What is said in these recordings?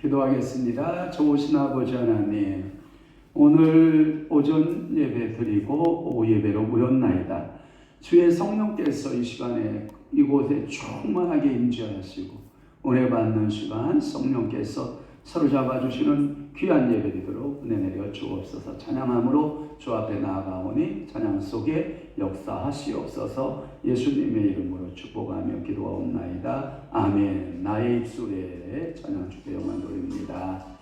기도하겠습니다. 좋으신 아버지 하나님, 오늘 오전 예배 드리고 오후 예배로 모였나이다. 주의 성령께서 이 시간에 이곳에 충만하게 임재하시고 은혜 받는 시간 성령께서 사로잡아 주시는 귀한 예배 되도록 은혜 내려 주옵소서. 찬양함으로 주 앞에 나아가오니 찬양 속에 역사하시옵소서. 예수님의 이름으로 축복하며 기도하옵나이다. 아멘. 나의 입술에 찬양 주께 영광 돌립니다.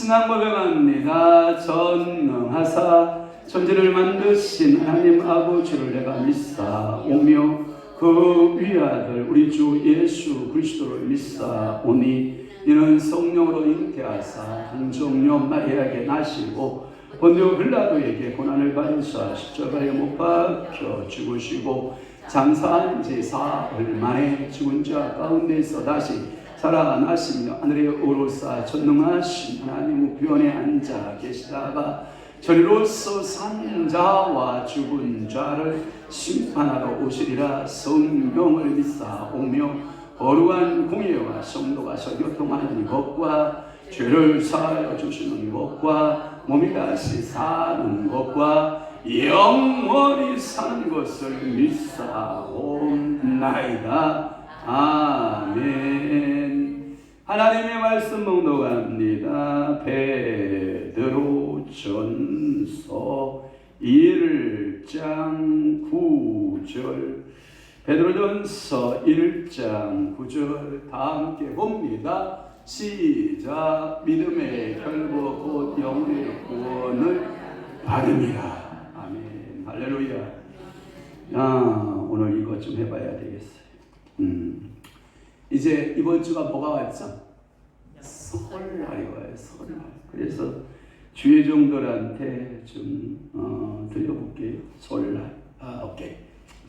신앙 고백합니다. 전능하사 천지를 만드신 하나님 아버지를 내가 믿사오며 그 위아들 우리 주 예수 그리스도를 믿사오니 이는 성령으로 잉태하사 항정녀 마리아에게 나시고 본디오 빌라도에게 고난을 받으사 십자가에 못 박혀 죽으시고 장사한 지 사흘 만에 죽은 자 가운데서 다시 살아나시며 하늘에 오르사 전능하신 하나님 우편에 앉아 계시다가 저리로서 산 자와 죽은 자를 심판하러 오시리라. 성령을 믿사오며 거룩한 공예와 성도가 교통하는 것과 죄를 사하여 주시는 것과 몸이 다시 사는 것과 영원히 사는 것을 믿사옵나이다. 아멘. 하나님의 말씀 봉독합니다. 베드로전서 1장 9절. 베드로전서 1장 9절 다 함께 봅니다. 시작. 믿음의 결국 곧 영혼의 구원을 받음이라. 아멘. 할렐루야. 오늘 이것 좀 해봐야 되겠어요. 이제 이번 주가 뭐가 왔죠? 설날이 와요. 설날. 그래서 주의 종들한테 좀 드려볼게요. 설날. 오케이.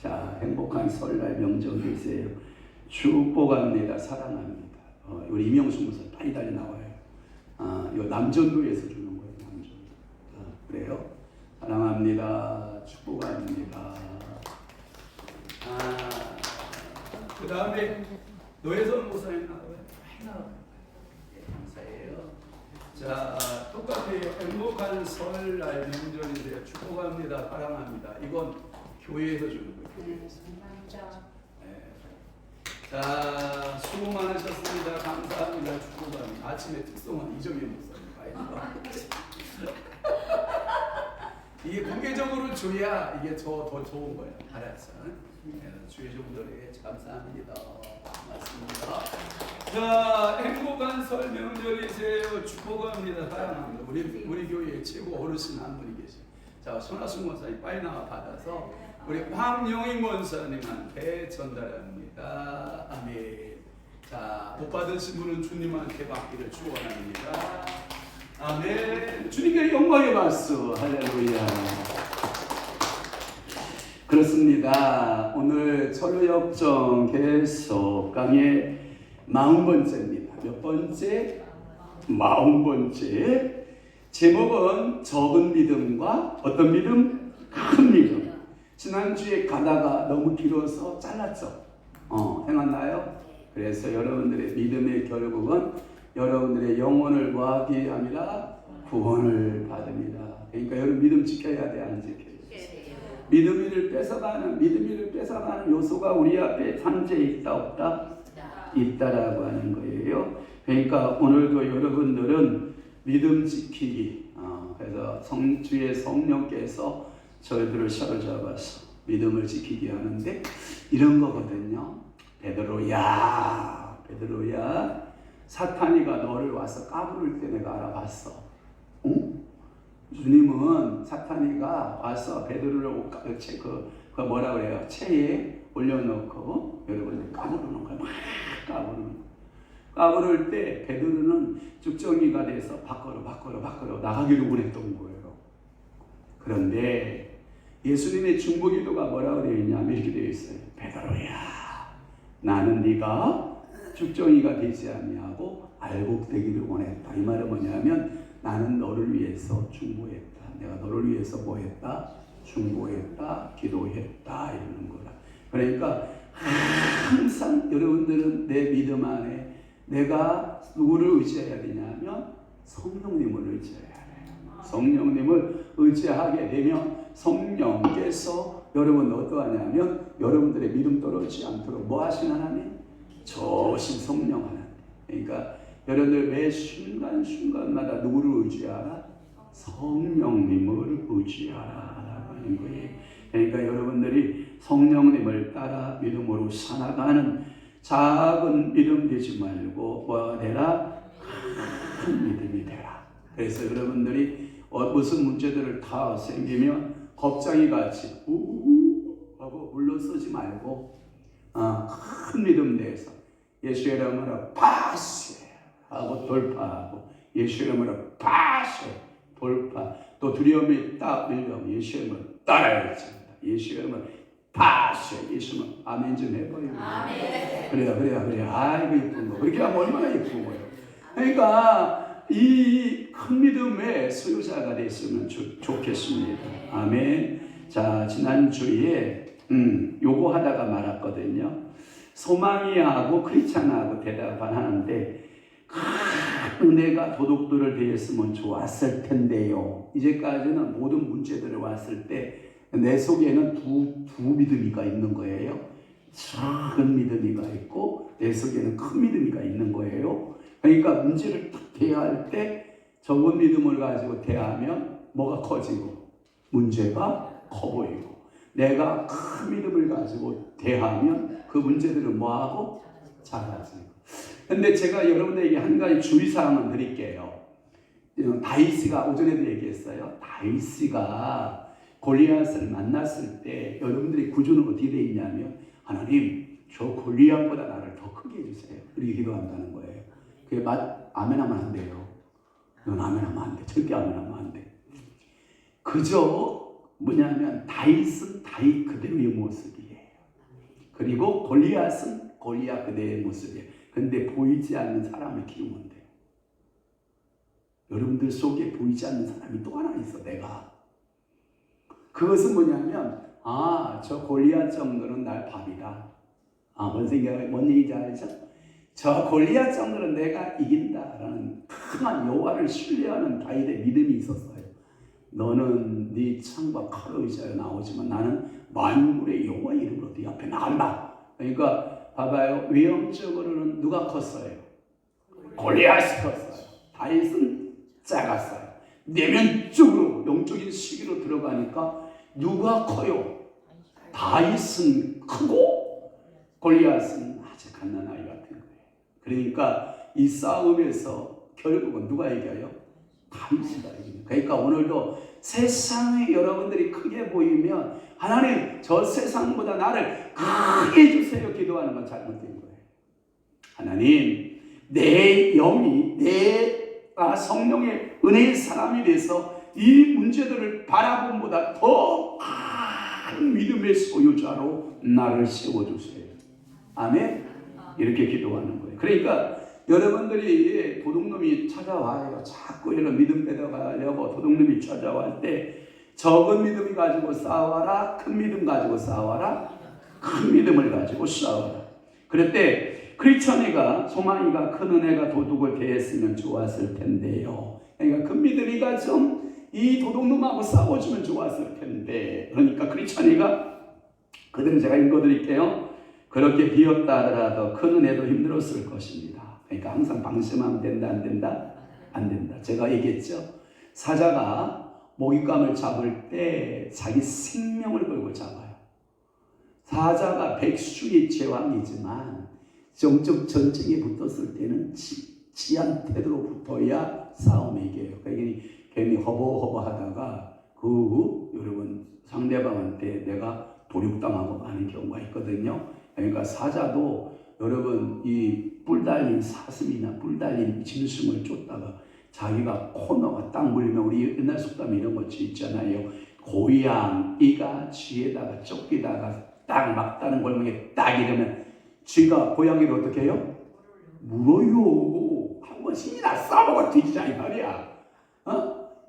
자, 행복한 설날 명절 되세요. 축복합니다. 사랑합니다. 우리 이명수 목사 빨리 달리 나와요. 이거 남전도에서 주는 거예요. 남전도. 그래요? 사랑합니다. 축복합니다. 그 다음에 노혜선 목사님 나와요. 감사해요. 자, 똑같아요. 행복한 설날 명절인데요. 축복합니다. 사랑합니다. 이건 교회에서 주는 거예요. 네. 자, 수고 많으셨습니다. 감사합니다. 축복합니다. 아침에 특성은 이정현 목사님 봐야 이게 공개적으로 줘야 이게 더 좋은 거예요. 알았어? 주의 종들에게 감사합니다. 맞습니다. 자, 행복한 설 명절이세요. 축복합니다. 사랑합니다. 우리 교회에 최고 어르신 한 분이 계세요. 자, 손아순 권사님 빨리 나와 받아서 우리 황영희 권사님한테 전달합니다. 아멘. 자, 못 받으신 분은 주님한테 받기를 축원합니다. 아멘. 주님께 영광의 박수. 할렐루야. 그렇습니다. 오늘 철로역정 계속 강의 40번째입니다. 몇 번째? 40번째. 제목은 적은 믿음과 어떤 믿음? 큰 믿음. 지난주에 가다가 너무 길어서 잘랐죠? 생각나요? 그래서 여러분들의 믿음의 결국은 여러분들의 영혼을 뭐하기 아니라 구원을 받습니다. 그러니까 여러분 믿음 지켜야 돼, 안 지켜야 돼? 믿음을 뺏어가는 요소가 우리 앞에 산재에 있다 없다? 있다라고 하는 거예요. 그러니까 오늘도 여러분들은 믿음 지키기. 그래서 주의 성령께서 저희들을 사로잡아서 믿음을 지키게 하는데 이런 거거든요. 베드로야, 사탄이가 너를 와서 까부를 때 내가 알아봤어. 주님은 사탄이가 와서 베드로를 뭐라 그래요? 체에 올려놓고 여러분들 까부르는 거야. 막 까부르는 거. 까부를 때 베드로는 쭉정이가 돼서 밖으로 나가기를 원했던 거예요. 그런데 예수님의 중보기도가 뭐라고 되어 있냐면 이렇게 되어 있어요. 베드로야, 나는 네가 쭉정이가 되지 아니하고 알곡되기를 원했다. 이 말은 뭐냐면 나는 너를 위해서 중보했다. 내가 너를 위해서 뭐했다? 중보했다. 기도했다. 이러는 거라. 그러니까 항상 여러분들은 내 믿음 안에 내가 누구를 의지해야 되냐면 성령님을 의지해야 돼요. 성령님을 의지하게 되면 성령께서 여러분 어떠하냐면 여러분들의 믿음 떨어지지 않도록 뭐 하신 하나님? 저신 성령 하나님. 그러니까 여러분들 매 순간순간마다 누구를 의지하라? 성령님을 의지하라 하는 거예요. 그러니까 여러분들이 성령님을 따라 믿음으로 살아가는 작은 믿음 되지 말고 뭐가 되라? 큰 믿음이 되라. 그래서 여러분들이 무슨 문제들을 다 생기면 겁쟁이 같이 우우 하고 물러서지 말고 큰 믿음 내에서 예수의 이름으로 파세 하고 돌파하고 예수의 이름으로 파세 돌파 또 두려움이 딱 밀려오면 예수의 이름으로 따라야지 예수의 이름으로 파세 예수님 아멘 좀 해봐요. 아멘. 그래요. 아이고 이쁜 거 그렇게 하면 얼마나 이쁜 거예요. 그러니까 이 큰 믿음의 소유자가 됐으면 좋겠습니다. 아멘. 자 지난주에 요거 하다가 말았거든요. 소망이하고 크리스찬하고 대답을 하는데 은혜가 도둑들을 대했으면 좋았을 텐데요. 이제까지는 모든 문제들을 왔을 때 내 속에는 두 믿음이가 있는 거예요. 작은 믿음이가 있고 내 속에는 큰 믿음이가 있는 거예요. 그러니까 문제를 딱 대할 때 적은 믿음을 가지고 대하면 뭐가 커지고 문제가 커 보이고 내가 큰 믿음을 가지고 대하면 그 문제들은 뭐하고 작아지고. 근데 제가 여러분들에게 한 가지 주의사항을 드릴게요. 다윗이가 오전에도 얘기했어요. 다윗이가 골리앗을 만났을 때 여러분들이 구조는 어떻게 되어 있냐면 하나님 저 골리앗보다 나를 더 크게 해주세요. 이렇게 기도한다는 거예요. 그게 아멘하면 안 돼요. 넌 아멘하면 안 돼. 절대 아멘하면 안 돼. 그저 뭐냐면 다윗은 다윗 그대로의 모습이에요. 그리고 골리앗은 골리앗 그대로의 모습이에요. 근데 보이지 않는 사람을 키우면 돼요. 여러분들 속에 보이지 않는 사람이 또 하나 있어. 내가. 그것은 뭐냐면 저 골리앗 정도는 날 밥이다. 뭔 얘기인지 알죠? 저 골리앗 정도는 내가 이긴다라는 강한 여호와를 신뢰하는 다윗의 믿음이 있었어요. 너는 네 창과 칼로 의지하여 나오지만 나는 만물의 여호와 이름으로 네 앞에 나간다. 그러니까 봐봐요. 외형적으로는 누가 컸어요? 골리앗이 컸어요. 다윗은 작았어요. 내면적으로 영적인 시기로 들어가니까 누가 커요? 다윗은 크고 골리앗은 아주 갓난아이 같은 거예요. 그러니까 이 싸움에서 결국은 누가 이겨요? 다윗이가 이깁니다. 그러니까 오늘도 세상에 여러분들이 크게 보이면 하나님 저 세상보다 나를 크게 해주세요 기도하는 건 잘못된 거예요. 하나님 내 영이 내가 성령의 은혜의 사람이 돼서 이 문제들을 바라봄보다 더 큰 믿음의 소유자로 나를 세워주세요. 아멘? 이렇게 기도하는 거예요. 그러니까 여러분들이 도둑놈이 찾아와요. 자꾸 이런 믿음 뺏어가려고 도둑놈이 찾아올 때 적은 믿음 가지고 싸워라. 큰 믿음 가지고 싸워라. 큰 믿음을 가지고 싸워라. 그럴 때 크리스천이가 소망이가 큰 은혜가 도둑을 대했으면 좋았을 텐데요. 그러니까 큰 믿음이가 좀 이 도둑놈하고 싸워주면 좋았을 텐데 그러니까 크리스천이가 그대로 제가 읽어드릴게요. 그렇게 비었다 하더라도 큰 은혜도 힘들었을 것입니다. 그러니까 항상 방심하면 된다 안 된다? 안 된다. 제가 얘기했죠. 사자가 먹잇감을 잡을 때 자기 생명을 걸고 잡아요. 사자가 백수의 제왕이지만 정적 전쟁에 붙었을 때는 지한 태도로 붙어야 싸움에 이겨요. 그러니까 괜히 허버허버하다가 여러분 상대방한테 내가 도륙당하고 많은 경우가 있거든요. 그러니까 사자도 여러분 이 뿔 달린 사슴이나 뿔 달린 짐승을 쫓다가 자기가 코너가 딱 물리면 우리 옛날 속담 이런 거 있잖아요. 고양이가 쥐에다가 쫓기다가 딱 막다른 골목에 딱 이러면 쥐가 고양이를 어떻게 해요? 물어요. 한 번씩이나 싸먹어 뒤지자 이 말이야.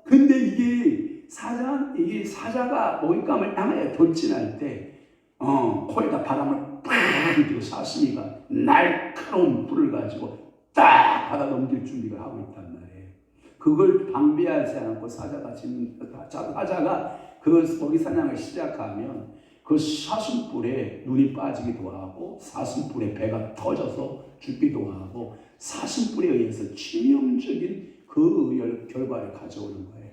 근데 이게 사자가 먹잇감을 향하여 돌진할 때 코에다 바람을 팍 불고 사슴이가 날카로운 불을 가지고 딱 받아 넘길 준비를 하고 있단 말이에요. 그걸 방비하지 않고 사자가 그 먹이 사냥을 시작하면 그 사슴뿔에 눈이 빠지기도 하고 사슴뿔에 배가 터져서 죽기도 하고 사슴뿔에 의해서 치명적인 그 결과를 가져오는 거예요.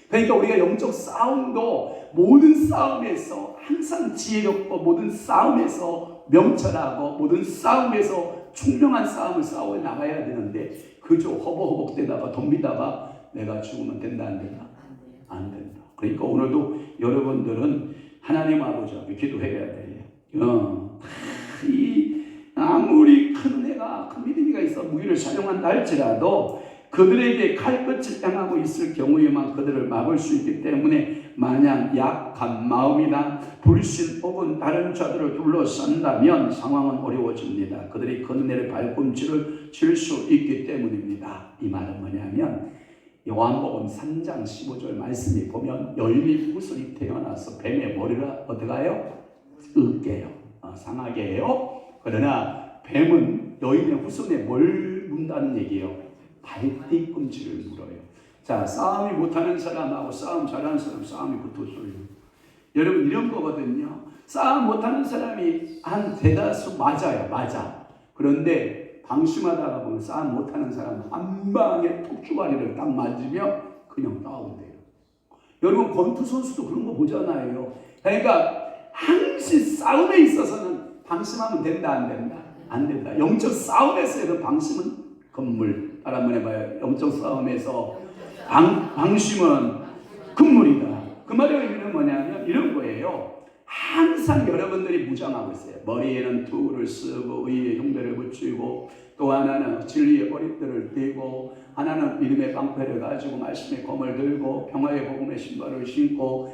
그러니까 우리가 영적 싸움도 모든 싸움에서 항상 지혜롭고 모든 싸움에서 명철하고 모든 싸움에서 총명한 싸움을 싸워 나가야 되는데 그저 허버허벅대다가 덤비다가 내가 죽으면 된다 안 된다? 안 된다. 그러니까 오늘도 여러분들은 하나님 아버지 앞에 기도해야 돼요. 아무리 큰 은혜가 큰 믿음이가 있어 무기를 사용한다 할지라도 그들에게 칼끝을 향하고 있을 경우에만 그들을 막을 수 있기 때문에 만약 약한 마음이나 불신 혹은 다른 자들을 둘러싼다면 상황은 어려워집니다. 그들이 그 은혜를 발꿈치를 칠 수 있기 때문입니다. 이 말은 뭐냐면 요한복음 3장 15절 말씀이 보면 여인이 후손이 태어나서 뱀의 머리를 어떡해요? 으깨요. 상하게 해요. 그러나 뱀은 여인의 후손에 뭘 문다는 얘기예요? 발뒤꿈치를 물어요. 자, 싸움이 못하는 사람하고 싸움 잘하는 사람 싸움이 붙었어요. 여러분 이런 거거든요. 싸움 못하는 사람이 한 대다수 맞아요. 맞아. 그런데 방심하다가 보면 싸움 못하는 사람 한 방에 톡주가리를 딱 맞으면 그냥 다운돼요. 여러분 권투 선수도 그런 거 보잖아요. 그러니까 항시 싸움에 있어서는 방심하면 된다 안 된다? 안 된다. 영적 싸움에서의 그 방심은 금물. 따라 한번 해봐요. 영적 싸움에서 방심은 금물이다. 그 말의 의미는 뭐냐면 이런 거예요. 항상 여러분들이 무장하고 있어요. 머리에는 투구를 쓰고 위에 흉배를 붙이고 또 하나는 진리의 머리띠를 띠고 하나는 믿음의 방패를 가지고 말씀의 검을 들고 평화의 복음의 신발을 신고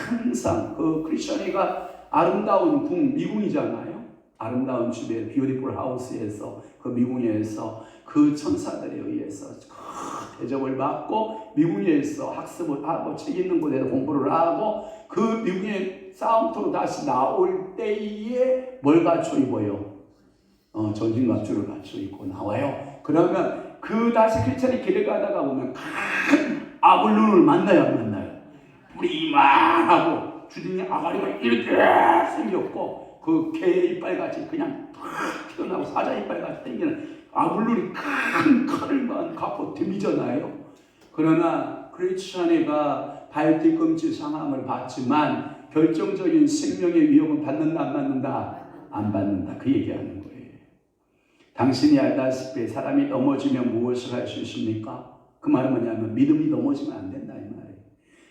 항상 그 크리스천이가 아름다운 궁, 미궁이잖아요. 아름다운 집에 뷰티풀 하우스에서 그 미궁에서 그 천사들에 의해서 대접을 받고 미궁에서 학습을 하고 책 있는 곳에서 공부를 하고 그 미궁의 싸움터로 다시 나올 때에 뭘 갖춰 입어요? 전신갑주를 갖춰 입고 나와요. 그러면 그 다시 크리스천이 길을 가다가 보면 큰 아블론을 만나요 안 만나요? 뿌리만하고 주둥이 아가리가 이렇게 생겼고 그 개 이빨같이 그냥 탁 튀어나오고 사자 이빨같이 생기는 아블론이 큰 칼을 갖고 덤비잖아요. 그러나 크리스찬이가 발뒤꿈치 상함을 받지만 결정적인 생명의 위협은 받는다 안 받는다? 안 받는다. 그 얘기하는 거예요. 당신이 알다시피 사람이 넘어지면 무엇을 할 수 있습니까? 그 말은 뭐냐면 믿음이 넘어지면 안 된다 이 말이에요.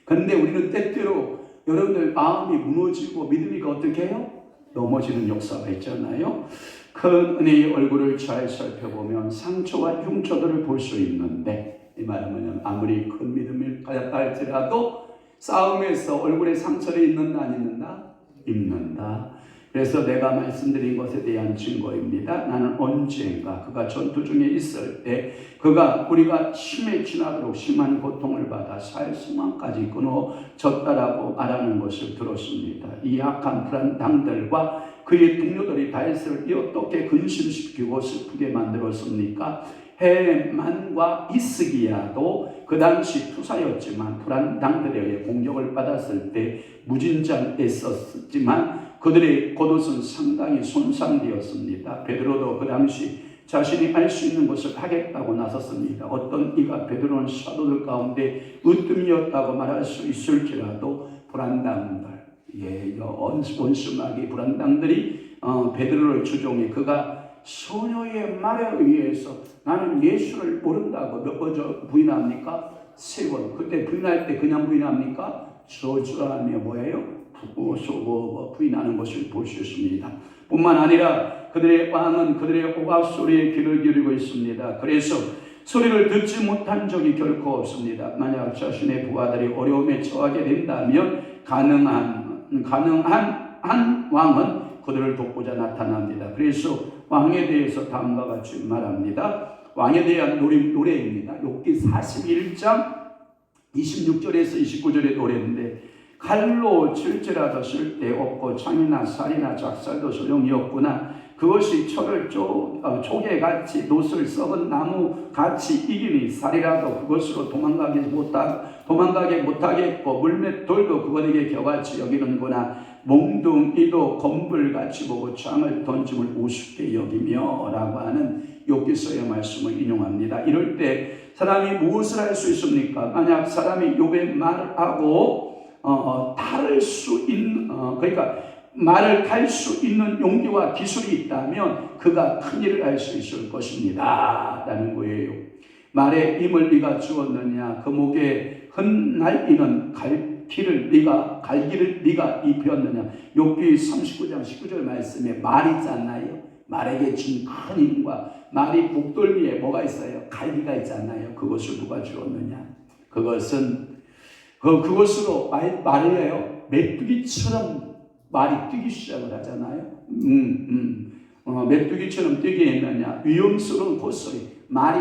그런데 우리는 때때로 여러분들 마음이 무너지고 믿음이 어떻게 해요? 넘어지는 역사가 있잖아요. 큰 은혜의 얼굴을 잘 살펴보면 상처와 흉터들을 볼 수 있는데 이 말은 뭐냐면 아무리 큰 믿음을 가졌다 할지라도 싸움에서 얼굴에 상처를 입는다 안 입는다? 입는다. 그래서 내가 말씀드린 것에 대한 증거입니다. 나는 언젠가 그가 전투 중에 있을 때 그가 우리가 심에 지나도록 심한 고통을 받아 살 수만까지 끊어졌다라고 말하는 것을 들었습니다. 이 약한 불안당들과 그의 동료들이 다윗을 어떻게 근심시키고 슬프게 만들었습니까? 해만과 이스기야도 그 당시 투사였지만 불안당들에 의해 공격을 받았을 때 무진장했었지만 그들의 겉옷은 상당히 손상되었습니다. 베드로도 그 당시 자신이 할 수 있는 것을 하겠다고 나섰습니다. 어떤 이가 베드로는 사도들 가운데 으뜸이었다고 말할 수 있을지라도 불안당들, 원수마귀 불안당들이 베드로를 주종해 그가 소녀의 말에 의해서 나는 예수를 모른다고 몇 번 부인합니까? 3번. 그때 부인할 때 그냥 부인합니까? 저주하며 뭐예요? 부고소고 부인하는 것을 볼 수 있습니다. 뿐만 아니라 그들의 왕은 그들의 오각 소리에 귀를 기울이고 있습니다. 그래서 소리를 듣지 못한 적이 결코 없습니다. 만약 자신의 부하들이 어려움에 처하게 된다면 가능한 한 왕은 그들을 돕고자 나타납니다. 그래서 왕에 대해서 다음과 같이 말합니다. 왕에 대한 노래입니다. 욥기 41장 26절에서 29절의 노래인데 칼로 칠지라도 쓸데없고 창이나 살이나 작살도 소용이 없구나. 그것이 철을 조개같이 노슬 썩은 나무같이 이기니 살이라도 그것으로 도망가게 못하겠고 물맷돌도 그것에게 겨같이 여기는구나. 몽둥이도 검불같이 보고 창을 던짐을 우습게 여기며 라고 하는 욥기서의 말씀을 인용합니다. 이럴 때 사람이 무엇을 할 수 있습니까? 만약 사람이 욥의 말하고 다를 수 있는 그러니까 말을 탈 수 있는 용기와 기술이 있다면 그가 큰 일을 할 수 있을 것입니다 라는 거예요. 말에 힘을 네가 주었느냐? 그 목에 흩날리는 갈기를 네가 입혔느냐? 욥기 39장 19절 말씀에 말이 있잖아요. 말에게 준 큰 힘과 말이 목덜미에 뭐가 있어요? 갈기가 있잖아요. 그것을 누가 주었느냐? 그것으로 말이에요. 메뚜기처럼 말이 뛰기 시작을 하잖아요. 메뚜기처럼 뛰게 했느냐? 위험스러운 콧소리, 말이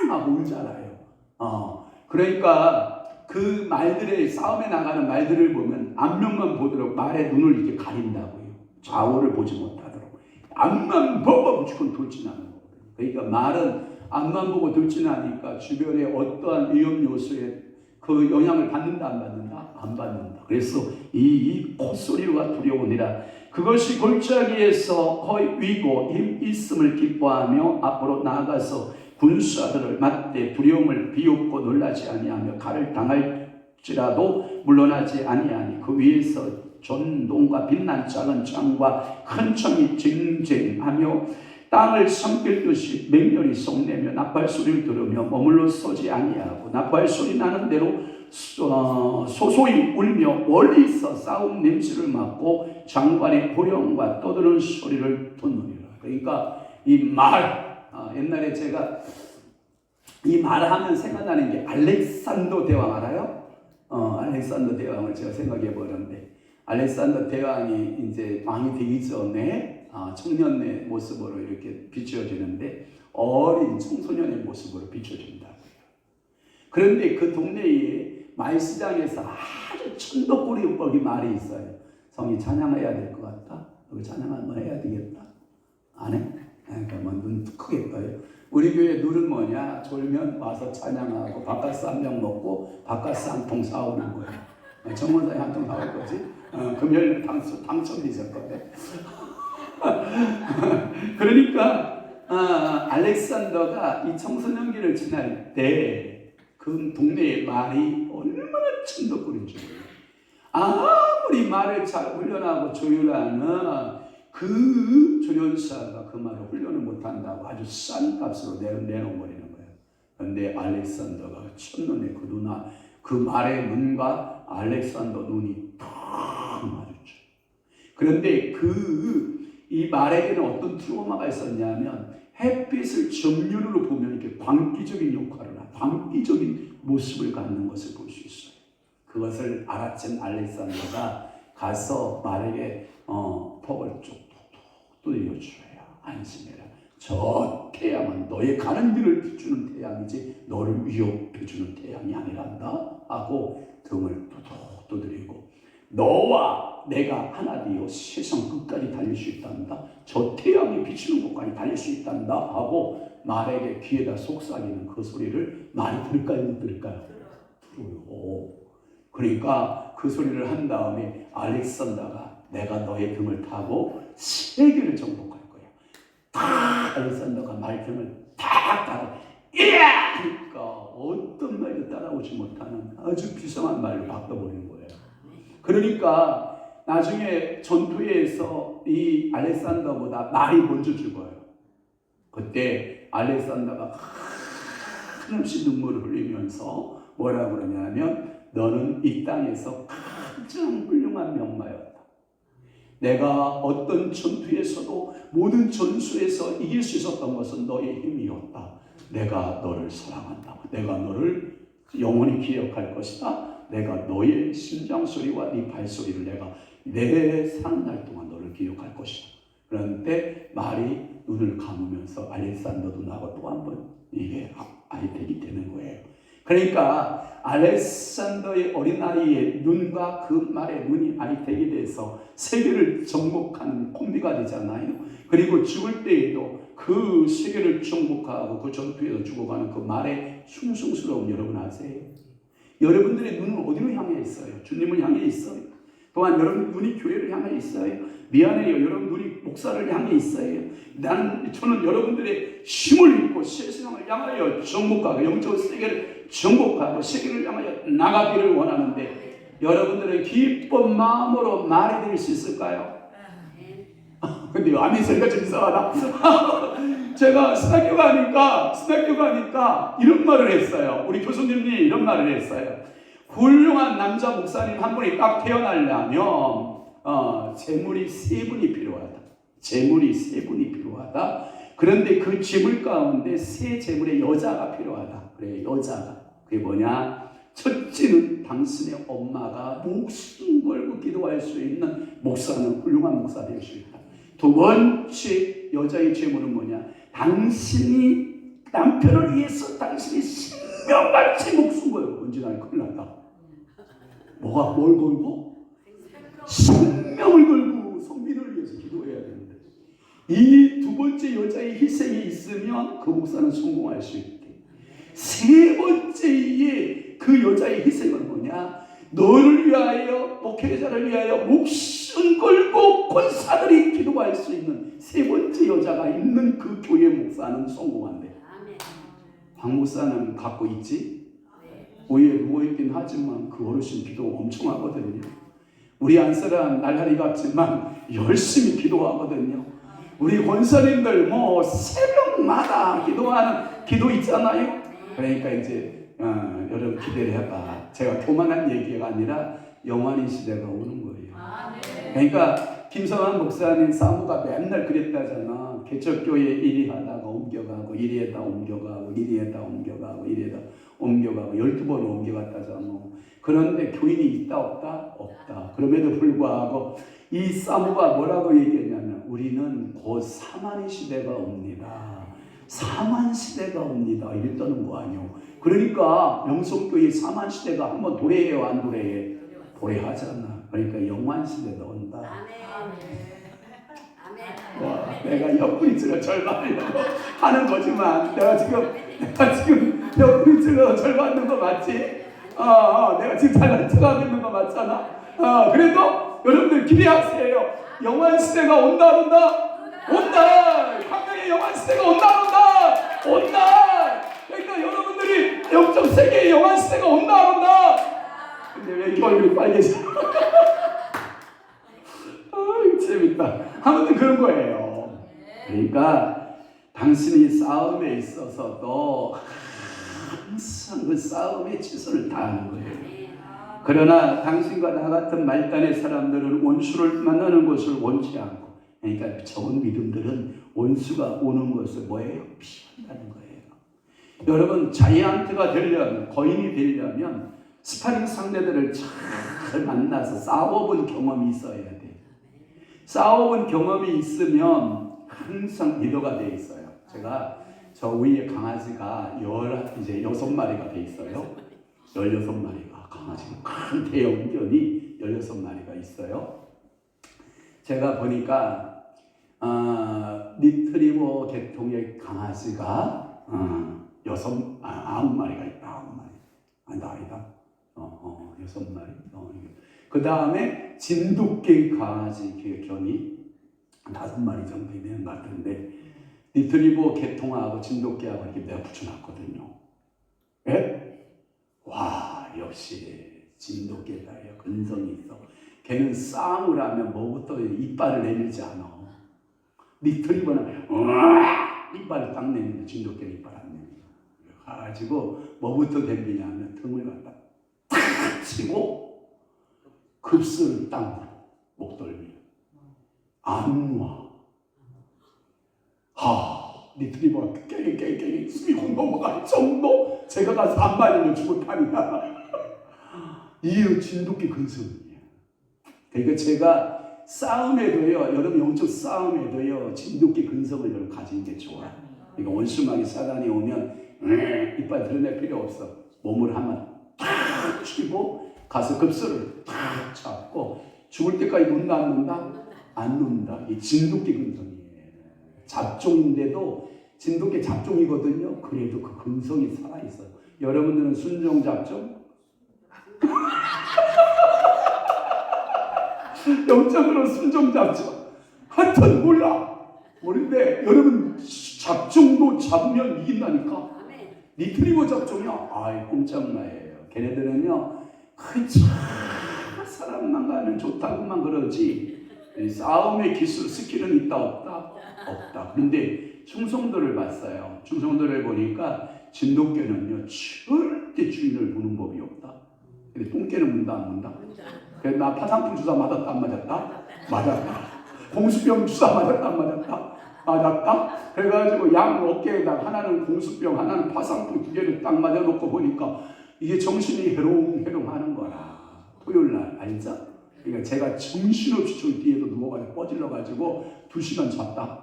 막 울잖아요. 그러니까 그 말들의 싸움에 나가는 말들을 보면 앞면만 보도록 말의 눈을 이렇게 가린다고요. 좌우를 보지 못하도록. 앞만 보고 무조건 돌진하는 거거든요. 그러니까 말은 앞만 보고 돌진하니까 주변에 어떠한 위험 요소에 그 영향을 받는다 안 받는다? 안 받는다. 그래서 이 콧소리가 두려우니라. 그것이 골짜기에서 허위고 힘 있음을 기뻐하며 앞으로 나아가서 군사들을 맞대 두려움을 비웃고 놀라지 아니하며 칼을 당할지라도 물러나지 아니하니 그 위에서 전동과 빛난 작은 창과 큰 창이 쟁쟁하며 땅을 삼킬듯이 맹렬히 성내며 나팔 소리를 들으며 머물러 서지 아니하고 나팔 소리 나는 대로 소소히 울며 멀리서 싸움 냄새를 맡고 장관의 호령과 떠드는 소리를 듣느니라. 그러니까 이 말, 옛날에 제가 이 말하면 생각나는 게 알렉산더 대왕 알아요? 알렉산더 대왕을 제가 생각해 보는데, 알렉산더 대왕이 이제 왕이 되기 전에 청년의 모습으로 이렇게 비춰지는데 어린 청소년의 모습으로 비춰진다고요. 그런데 그 동네에 말시장에서 아주 천덕꾸러기 말이 있어요. 성이 찬양해야 될 것 같다. 여기 찬양 한번 해야 되겠다. 안 해? 그러면 눈 크게 떠요. 우리 교회 룰은 뭐냐? 졸면 와서 찬양하고 바카스 한 병 먹고 바카스 한 통 사오는 거예요. 정원사에 한 통 사올 거지? 금요일 당첨되셨거든. 그러니까 알렉산더가 이 청소년기를 지날 때 그 동네의 말이 얼마나 천덕꾸린 줄 몰라요. 아무리 말을 잘 훈련하고 조율하는 그 조련사가 그 말을 훈련을 못한다고 아주 싼 값으로 내놓아버리는 거예요. 그런데 알렉산더가 첫눈에 그 말의 눈과 알렉산더 눈이 탁 마주쳐. 그런데 이 말에게는 어떤 트라우마가 있었냐면 햇빛을 점유로 보면 이렇게 광기적인 역할을 하고 광기적인 모습을 갖는 것을 볼 수 있어요. 그것을 알아챈 알렉산더가 가서 말에게 퍽을 쭉 두드려줘야 안심해라. 저 태양은 너의 가는 길을 비추는 태양이지 너를 위협해주는 태양이 아니란다 하고 등을 두드리고, 너와 내가 하나 되어 세상 끝까지 달릴 수 있단다. 저 태양이 비추는 곳까지 달릴 수 있단다 하고 말에게 귀에다 속삭이는 그 소리를 말이 들을까요? 못 들을까요? 들어요. 그러니까 그 소리를 한 다음에 알렉산더가 내가 너의 등을 타고 세계를 정복할 거야. 다 알렉산더가 말 등을 탁 타고 이야! 그러니까 어떤 말도 따라오지 못하는 아주 비상한 말로 바꿔버리는 거예요. 그러니까 나중에 전투에서 이 알렉산더보다 말이 먼저 죽어요. 그때 알렉산더가 한없이 눈물을 흘리면서 뭐라고 그러냐면 너는 이 땅에서 가장 훌륭한 명마였다. 내가 어떤 전투에서도 모든 전술에서 이길 수 있었던 것은 너의 힘이었다. 내가 너를 사랑한다. 내가 너를 영원히 기억할 것이다. 내가 너의 심장 소리와 네 발소리를 내가 내 사는 동안 너를 기억할 것이다. 그런데 말이 눈을 감으면서 알렉산더도 나고 또 한 번 이게 아이텍이 되는 거예요. 그러니까 알렉산더의 어린 나이에 눈과 그 말의 눈이 아이텍이 돼서 세계를 정복하는 콤비가 되잖아요. 그리고 죽을 때에도 그 세계를 정복하고 그 전투에서 죽어가는 그 말의 숭숭스러움 여러분 아세요? 여러분들의 눈은 어디로 향해 있어요? 주님을 향해 있어요. 또한 여러분 눈이 교회를 향해 있어요. 미안해요. 여러분 눈이 목사를 향해 있어요. 저는 여러분들의 힘을 입고 세상을 향하여 정복하고 영적 세계를 정복하고 세계를 향하여 나가기를 원하는데 여러분들은 기쁜 마음으로 말이 될 수 있을까요? 근데 아멘 소리가 좀 이상하다. 제가 신학교 가니까 이런 말을 했어요. 우리 교수님이 이런 말을 했어요. 훌륭한 남자 목사님 한 분이 딱 태어나려면 재물이 세 분이 필요하다. 재물이 세 분이 필요하다. 그런데 그 재물 가운데 세 재물의 여자가 필요하다. 그래, 여자가. 그게 뭐냐? 첫째는 당신의 엄마가 목숨 걸고 기도할 수 있는 목사는 훌륭한 목사 될 수 있다. 두 번째 여자의 재물은 뭐냐? 당신이 남편을 위해서 당신이 생명같이 목숨 걸고, 언제 날 큰일 났다. 뭘 걸고? 생명을 걸고 성민을 위해서 기도해야 되는데, 이 두 번째 여자의 희생이 있으면 그 목사는 성공할 수 있게. 세 번째의 그 여자의 희생은 뭐냐? 너를 위하여, 목회자를 위하여 목숨 걸고 권사들이 기도할 수 있는 세 번째 여자가 있는 그 교회 목사는 성공한대. 황 목사는 갖고 있지? 오히려 누워있긴 하지만 그 어르신 기도 엄청 하거든요. 우리 안사람 날라리 같지만 열심히 기도하거든요. 우리 권사님들 새벽마다 기도하는 기도 있잖아요. 그러니까 이제 여러분 기대를 해봐. 제가 교만한 얘기가 아니라 영원히 시대가 오는 거예요. 그러니까 김성환 목사님 사무가 맨날 그랬다잖아. 개척교회 이리 하다가 옮겨가고 이리에다 옮겨가고 이리에다 옮겨가고 이리에다 옮겨가고 12번 옮겨갔다잖아. 그런데 교인이 있다 없다? 없다. 그럼에도 불구하고 이 사무가 뭐라고 얘기했냐면 우리는 곧 사만의 시대가 옵니다. 사만 시대가 옵니다. 이랬다는 거 아니요. 그러니까 명성교회 사만 시대가 한번 도래해요, 안 도래해? 도래하잖아. 그러니까 영원 시대가 온다. 와, 내가 옆구리질러 절반하려고 하는 거지만 내가 지금 옆구리질러 절반하는 거 맞지? 내가 지금 잘난 척하고 있는 거 맞잖아. 그래도 여러분들 기대하세요. 영원 시대가 온다. 광명의 영원 시대가 온다. 그러니까 여러분들이 영적 세계의 영원 시대가 온다. 근데 왜 이렇게 얼굴이 빨개져? 재밌다. 아무튼 그런 거예요. 그러니까 당신이 싸움에 있어서도 항상 그 싸움에 최선을 다하는 거예요. 그러나 당신과 나 같은 말단의 사람들은 원수를 만나는 것을 원치 않고, 그러니까 적은 믿음들은 원수가 오는 것을 뭐예요? 피한다는 거예요. 여러분, 자이언트가 되려면, 거인이 되려면 스파링 상대들을 잘 만나서 싸워본 경험이 있어야 돼. 싸워본 경험이 있으면 항상 리더가 돼 있어요. 제가 저 위에 강아지가 6마리가 돼 있어요. 16마리가 강아지가 큰 대형견이 16마리가 있어요. 제가 보니까 리트리버 계통의 강아지가 9마리가 있다. 6마리. 그 다음에 진돗개 강아지 견이 5마리 정도 있는 것 같은데, 리트리버 계통하고 진돗개하고 이렇게 내가 붙여놨거든요. 예? 와, 역시 진돗개다요. 근성이 있어. 걔는 싸움을 하면 뭐부터 이빨을 내밀지 않아. 리트리버는 이빨을 딱 내밀는데 진돗개는 이빨 안 내밀어. 그래가지고 뭐부터 덤비냐면 등을 갖다 탁 치고 급수를 땅으로 목덜미 안 와. 리트리버가 깨게 숨이 넘어갈 정도. 제가 가서 안 맞으면 죽을 판이야. 이 진돗개 근성이에요. 그러니까 제가 싸움에도요, 여러분 영적 싸움에도요, 진돗개 근성을 여러분 가지는 게 좋아. 그러니까 원수마귀 사단이 오면 이빨 드러낼 필요 없어. 몸을 한번 탁 치고 가서 급수를 탁 잡고 죽을 때까지 눈다 안 눈다? 안 눈다. 이 진돗개 근성이에요. 잡종인데도 진돗개 잡종이거든요. 그래도 그 근성이 살아있어요. 여러분들은 순종 잡종? 영적으로 순종 잡종? 하여튼 모르는데 여러분 잡종도 잡으면 이긴다니까. 리트리버 잡종이야. 꼼짝마예요. 걔네들은요, 사람만 가면 좋다고만 그러지 이 싸움의 기술, 스킬은 있다 없다? 없다. 그런데 충성도를 봤어요. 충성도를 보니까 진돗개는요 절대 주인을 보는 법이 없다. 근데 똥개는 문다 안 문다? 그래서 나 파상풍 주사 맞았다 안 맞았다? 맞았다. 공수병 주사 맞았다 안 맞았다? 맞았다? 그래가지고 양 어깨에다 하나는 공수병 하나는 파상풍 두 개를 딱 맞아놓고 보니까 이게 정신이 해롱해롱 하는 거라. 토요일날 알죠? 그러니까 제가 정신없이 저 뒤에도 누워가지고 뻗질러가지고 2시간 잤다.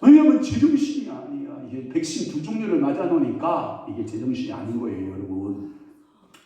왜냐면 제정신이 아니야. 이게 백신 2종류를 맞아놓으니까 이게 제정신이 아닌 거예요, 여러분.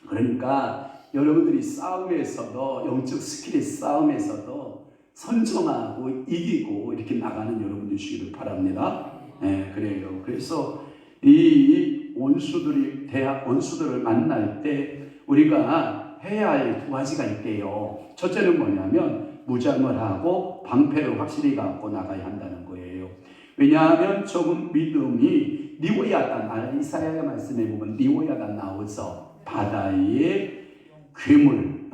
그러니까 여러분들이 싸움에서도 영적 스킬의 싸움에서도 선정하고 이기고 이렇게 나가는 여러분들 되시기를 바랍니다. 네, 그래요. 그래서 이 원수들이 원수들을 만날 때 우리가 해야 할 2가지가 있대요. 첫째는 뭐냐면 무장을 하고 방패를 확실히 갖고 나가야 한다는 거예요. 왜냐하면 조금 믿음이 니오야단, 이사야의 말씀에 보면 니오야단 나오죠. 바다의 괴물,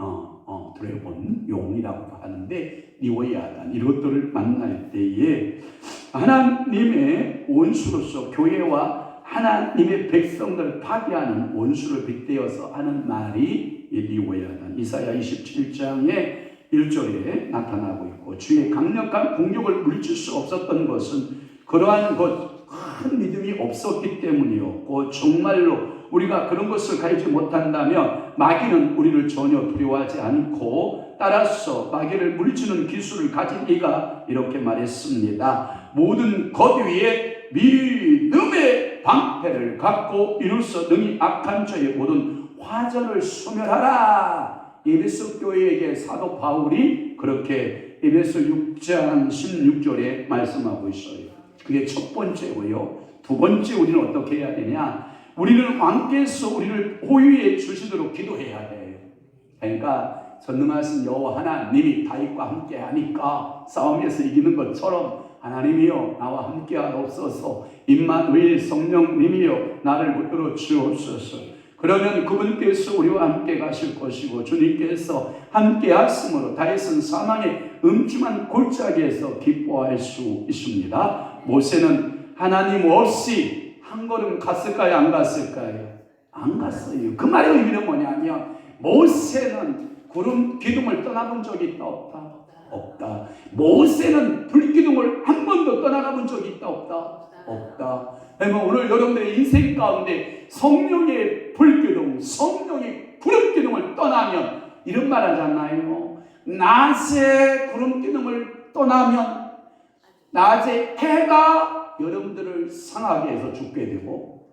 드래곤, 용이라고 하는데 니오야단 이것들을 만날 때에 하나님의 원수로서 교회와 하나님의 백성들을 파괴하는 원수를 빗대어서 하는 말이 니오야단, 이사야 27장의 1절에 나타나고 있고, 주의 강력한 공격을 물칠 수 없었던 것은 그러한 큰 믿음이 없었기 때문이었고, 정말로 우리가 그런 것을 가지지 못한다면 마귀는 우리를 전혀 두려워하지 않고, 따라서 마귀를 물리치는 기술을 가진 이가 이렇게 말했습니다. 모든 것 위에 믿음의 방패를 갖고 이룰서 능히 악한 자의 모든 화전을 소멸하라. 에베소 교회에게 사도 바울이 그렇게 에베소 6장 16절에 말씀하고 있어요. 그게 첫 번째고요. 두 번째 우리는 어떻게 해야 되냐? 우리는 왕께서 우리를 호위해 주시도록 기도해야 돼요. 그러니까 전능하신 여호와 하나님이 다윗과 함께 하니까 싸움에서 이기는 것처럼 하나님이여 나와 함께 하옵소서, 임마누엘 성령님이여 나를 붙들어 주옵소서. 그러면 그분께서 우리와 함께 가실 것이고, 주님께서 함께 하심으로 다윗은 사망의 음침한 골짜기에서 기뻐할 수 있습니다. 모세는 하나님 없이 한 걸음 갔을까요? 안 갔을까요? 안 갔어요. 그 말의 의미는 뭐냐면 모세는 구름 기둥을 떠나본 적이 있다 없다? 없다. 모세는 불기둥을 한 번도 떠나가본 적이 있다 없다? 없다. 그러면 오늘 여러분들의 인생 가운데 성령의 불기둥, 성령의 구름기둥을 떠나면 이런 말 하잖아요. 낮에 구름기둥을 떠나면 낮에 해가 여러분들을 상하게 해서 죽게 되고,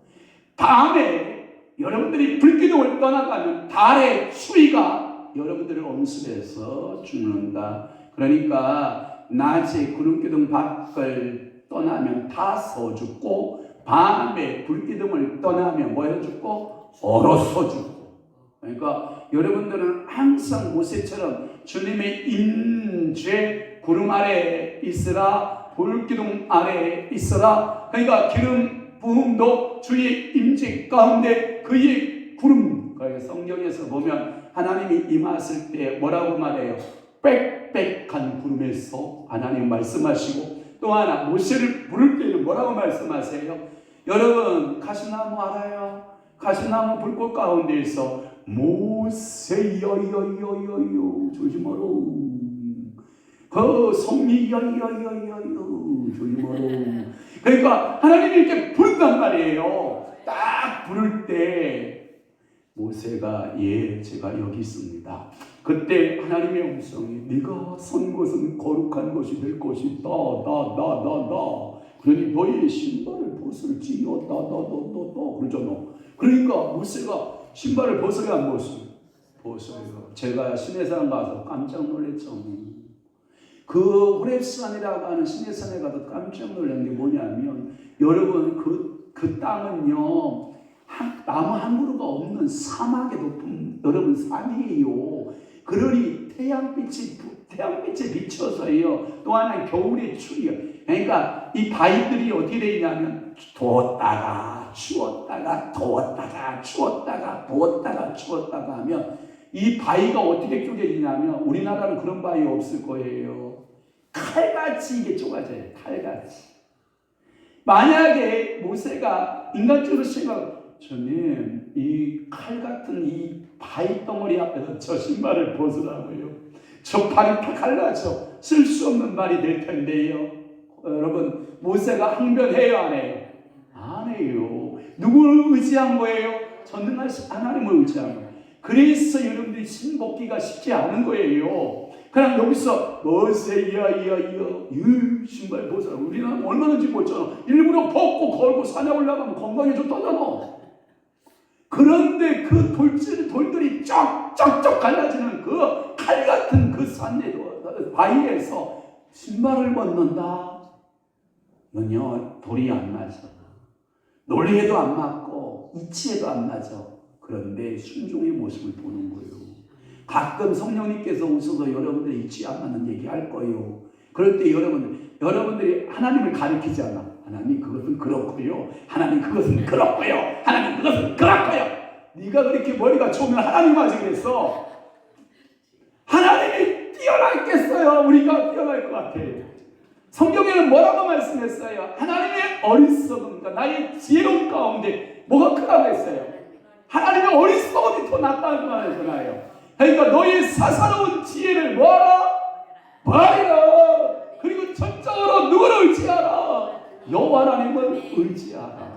밤에 여러분들이 불기둥을 떠나가면 달의 추위가 여러분들을 엄습해서 죽는다. 그러니까 낮에 구름기둥 밖을 떠나면 타서 죽고, 밤에 불기둥을 떠나면 뭐해 죽고? 얼어서 죽고. 그러니까 여러분들은 항상 모세처럼 주님의 임재 구름 아래 있으라, 불기둥 아래 있으라. 그러니까 기름 부음도 주의 임재 가운데 그의 구름. 그러니까 성경에서 보면 하나님이 임하실 때 뭐라고 말해요? 빽빽한 구름에서 하나님 말씀하시고, 또 하나 모세를 부를 때는 뭐라고 말씀하세요? 여러분 가시나무 알아요? 가시나무 불꽃 가운데에서 모세 여여여여여 조심하라, 그 성리 여여여여여 조심하라. 그러니까 하나님이 이렇게 부른단 말이에요. 딱 부를 때 모세가 예 제가 여기 있습니다. 그때 하나님의 음성이 네가 선 곳은 거룩한 것이 될 것이다. 그러니 너의 신발을 벗을지어다. 그러잖아. 그러니까 모세가 신발을 벗어야 안 벗어요. 제가 시내산 가서 깜짝 놀랐죠. 그 호렙산이라고 하는 시내산에 가서 깜짝 놀란 게 뭐냐면, 여러분 그 땅은요 나무 한 그루가 없는 사막의 높은 여러분 산이에요. 그러니 태양빛에 비쳐서요. 또 하나 겨울에 추위요. 그러니까 이 바위들이 어떻게 되냐면 더웠다가 추웠다가 더웠다가 추웠다가 더웠다가 추웠다가 하면 이 바위가 어떻게 쪼개지냐면, 우리나라는 그런 바위 없을 거예요. 칼같이 이게 좁아져요. 칼같이. 만약에 모세가 인간적으로 생각하고, 주님, 이 칼 같은 이 바위 덩어리 앞에서 저 신발을 벗으라고요. 저 발이 다 갈라져 쓸 수 없는 발이 될 텐데요. 여러분, 모세가 항변해요, 안 해요? 안 해요. 누구를 의지한 거예요? 전능하신 하나님을 의지한 거예요. 그래서 여러분들이 신벗기가 쉽지 않은 거예요. 그냥 여기서 모세야 이 신발 벗으라고. 우리는 얼마든지 벗잖아. 일부러 벗고 걸고 산에 올라가면 건강해졌다잖아. 그런데 그 돌들이 쩍쩍쩍 갈라지는 그 칼 같은 그 산에도 바위에서 신발을 벗는다. 이건요, 돌이 안 맞아. 논리에도 안 맞고 이치에도 안 맞아. 그런데 순종의 모습을 보는 거예요. 가끔 성령님께서 오셔서 여러분들이 이치 안 맞는 얘기 할 거예요. 그럴 때 여러분들이 하나님을 가리키지 않아. 하나님 그것은 그렇고요. 하나님 그것은 그렇고요. 하나님 그것은 그렇고요. 네가 그렇게 머리가 좋으면 하나님 아직 그랬어. 하나님이 뛰어나 있겠어요. 우리가 뛰어날 것 같아요. 성경에는 뭐라고 말씀했어요? 하나님의 어리석음과 나의 지혜로운 가운데 뭐가 크다고 했어요? 하나님의 어리석음이 더 낫다는 말이잖아요. 그러니까 너의 사사로운 지혜를 뭐하라? 버리라. 그리고 전적으로 누구를 의지하라? 여호와 하나님을 의지하라.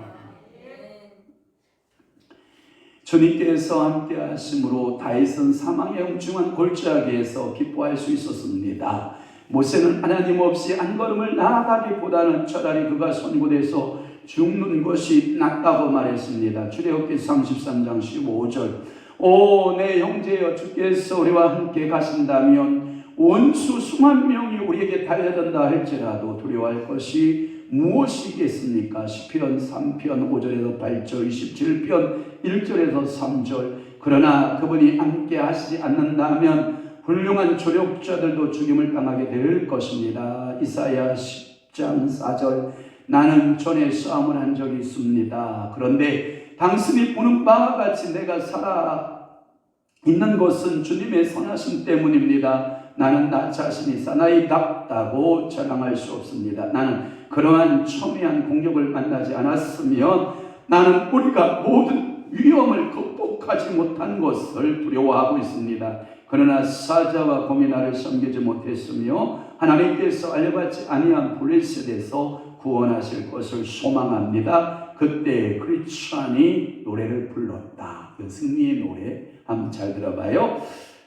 주님께서 함께 하심으로 다윗은 사망의 엄중한 골짜기에서 기뻐할 수 있었습니다. 모세는 하나님 없이 한 걸음을 나아가기보다는 차라리 그가 선고돼서 죽는 것이 낫다고 말했습니다. 출애굽기 33장 15절. 오 내 형제여, 주께서 우리와 함께 가신다면 원수 수만 명이 우리에게 달려든다 할지라도 두려워할 것이 무엇이겠습니까? 시편 3편 5절에서 8절, 27편 1절에서 3절. 그러나 그분이 함께 하시지 않는다면 훌륭한 조력자들도 죽임을 당하게 될 것입니다. 이사야 10장 4절. 나는 전에 싸움을 한 적이 있습니다. 그런데 당신이 보는 바와 같이 내가 살아 있는 것은 주님의 선하심 때문입니다. 나는 나 자신이 사나이답다고 자랑할 수 없습니다. 나는 그러한 첨예한 공격을 만나지 않았으면 나는 우리가 모든 위험을 극복하지 못한 것을 두려워하고 있습니다. 그러나 사자와 곰이 나를 섬기지 못했으며 하나님께서 알려받지 아니한 블레셋에서 구원하실 것을 소망합니다. 그때 크리스찬이 노래를 불렀다. 그 승리의 노래 한번 잘 들어봐요.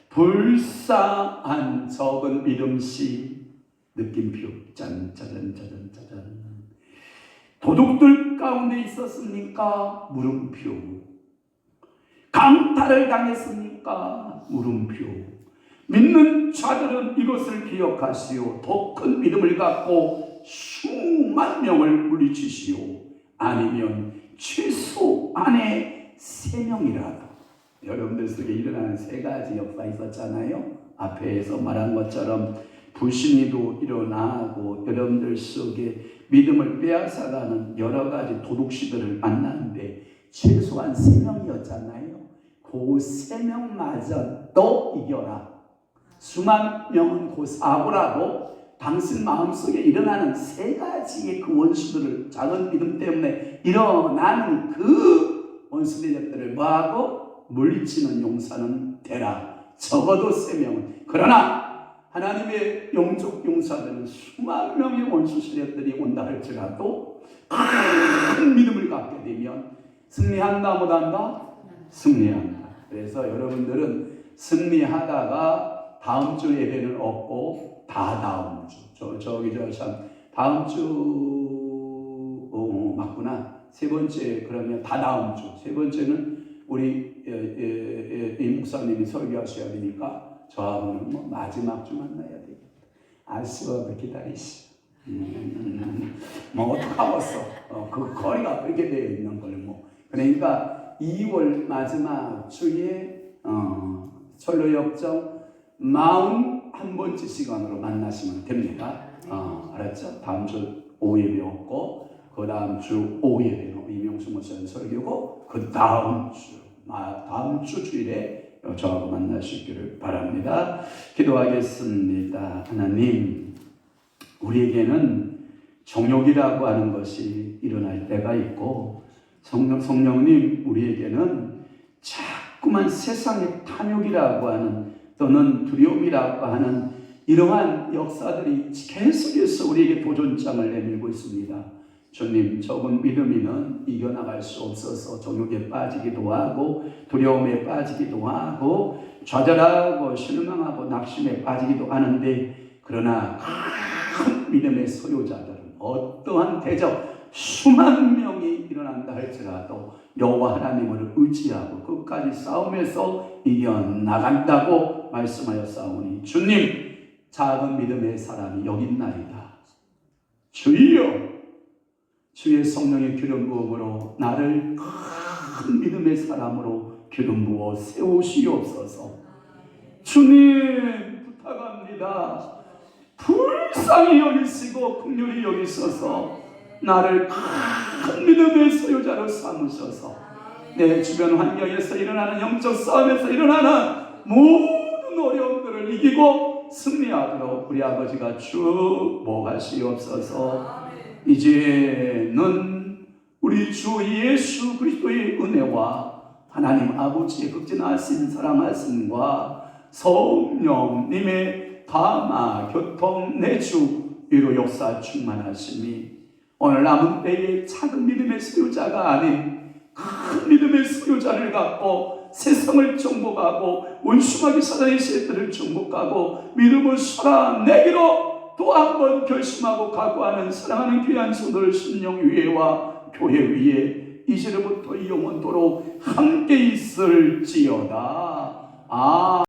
불쌍한 적은 믿음씨 느낌표 짜잔 도둑들 가운데 있었습니까? 물음표. 강탈을 당했습니까? 물음표. 믿는 자들은 이것을 기억하시오. 더 큰 믿음을 갖고 수만 명을 물리치시오. 아니면 최소 안에 3명이라도. 여러분들 속에 일어나는 3가지 역사 있었잖아요. 앞에서 말한 것처럼 불신이도 일어나고 여러분들 속에 믿음을 빼앗아가는 여러 가지 도둑씨들을 만나는데 최소한 3명이었잖아요. 그 3명마저도 이겨라. 수만 명은 그 사고라도 당신 마음속에 일어나는 3가지의 그 원수들을 작은 믿음 때문에 일어나는 그 원수들을 뭐하고? 물리치는 용사는 되라. 적어도 3명은. 그러나 하나님의 영적 용사들은 수만 명의 원수 세력들이 온다 할지라도 큰 믿음을 갖게 되면 승리한다 못한다? 승리한다. 그래서 여러분들은 승리하다가 다음 주 예배는 없고 다 다음 주. 다음 주 맞구나. 3번째 그러면 다 다음 주. 3번째는 우리 이 목사님이 설교하셔야 되니까 저하고는 뭐 마지막 주 만나야 되겠다. 아쉬워도 기다리시오. 뭐 어떡하겠어. 그 거리가 그렇게 되어 있는 걸 뭐. 그러니까 2월 마지막 주에 철로역정 41번째 시간으로 만나시면 됩니다. 알았죠? 다음 주 오예배 없고 그 다음 주 오예배는 이명수 목사님 설교고 그 다음 주 주일에 저하고 만나시기를 바랍니다. 기도하겠습니다. 하나님, 우리에게는 정욕이라고 하는 것이 일어날 때가 있고, 성령님 우리에게는 자꾸만 세상의 탐욕이라고 하는 또는 두려움이라고 하는 이러한 역사들이 계속해서 우리에게 도전장을 내밀고 있습니다. 주님, 적은 믿음이는 이겨나갈 수 없어서 정욕에 빠지기도 하고 두려움에 빠지기도 하고 좌절하고 실망하고 낙심에 빠지기도 하는데, 그러나 큰 믿음의 소유자들은 어떠한 대적 수만 명이 일어난다 할지라도 여호와 하나님을 의지하고 끝까지 싸움에서 이겨나간다고 말씀하였사오니, 주님, 작은 믿음의 사람이 여기 있나이다. 주여, 주의 성령의 기름 부음으로 나를 큰 믿음의 사람으로 기름 부어 세우시옵소서. 주님, 부탁합니다. 불쌍히 여기시고 긍휼히 여기셔서 나를 큰 믿음의 소유자로 삼으셔서 내 주변 환경에서 일어나는 영적 싸움에서 일어나는 모든 어려움들을 이기고 승리하도록 우리 아버지가 축복하시옵소서. 이제는 우리 주 예수 그리스도의 은혜와 하나님 아버지의 극진하신 사랑하심과 성령님의 감화 교통 내주 위로 역사 충만하심이 오늘 남은 때에 작은 믿음의 소유자가 아닌 큰 믿음의 소유자를 갖고 세상을 정복하고 원수마귀 사단의 세대를 정복하고 믿음을 살아내기로 또 한 번 결심하고 각오하는 사랑하는 귀한 성도들 심령 위에와 교회 위에 이제로부터 영원토록 함께 있을지어다.